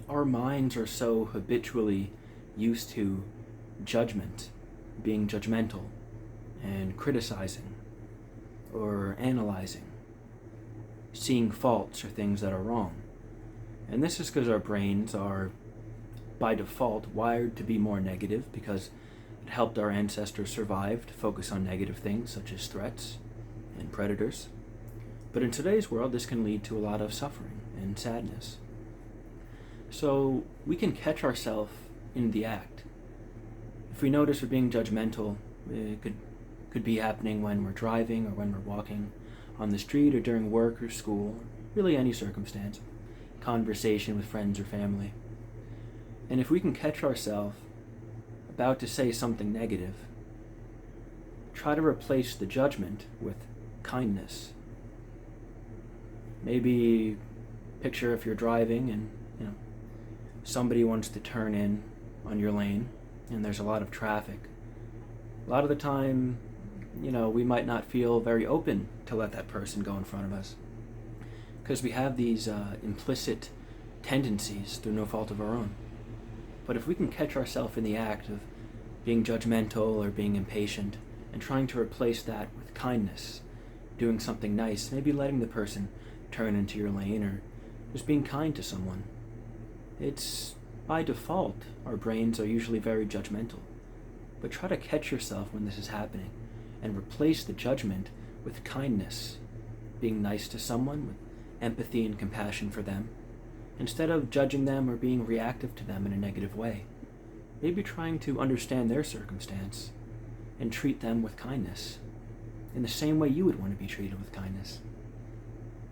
our minds are so habitually used to judgment, being judgmental, and criticizing, or analyzing, seeing faults or things that are wrong. And this is because our brains are, by default, wired to be more negative because it helped our ancestors survive to focus on negative things such as threats and predators. But in today's world, this can lead to a lot of suffering and sadness. So we can catch ourselves in the act. If we notice we're being judgmental, it could be happening when we're driving or when we're walking on the street or during work or school, really any circumstance, conversation with friends or family. And if we can catch ourselves about to say something negative, try to replace the judgment with kindness. Maybe picture if you're driving and somebody wants to turn in on your lane and there's a lot of traffic. A lot of the time, we might not feel very open to let that person go in front of us because we have these implicit tendencies through no fault of our own. But if we can catch ourselves in the act of being judgmental or being impatient and trying to replace that with kindness, doing something nice, maybe letting the person turn into your lane or just being kind to someone. It's by default, our brains are usually very judgmental. But try to catch yourself when this is happening and replace the judgment with kindness, being nice to someone with empathy and compassion for them, instead of judging them or being reactive to them in a negative way. Maybe trying to understand their circumstance and treat them with kindness, in the same way you would want to be treated with kindness.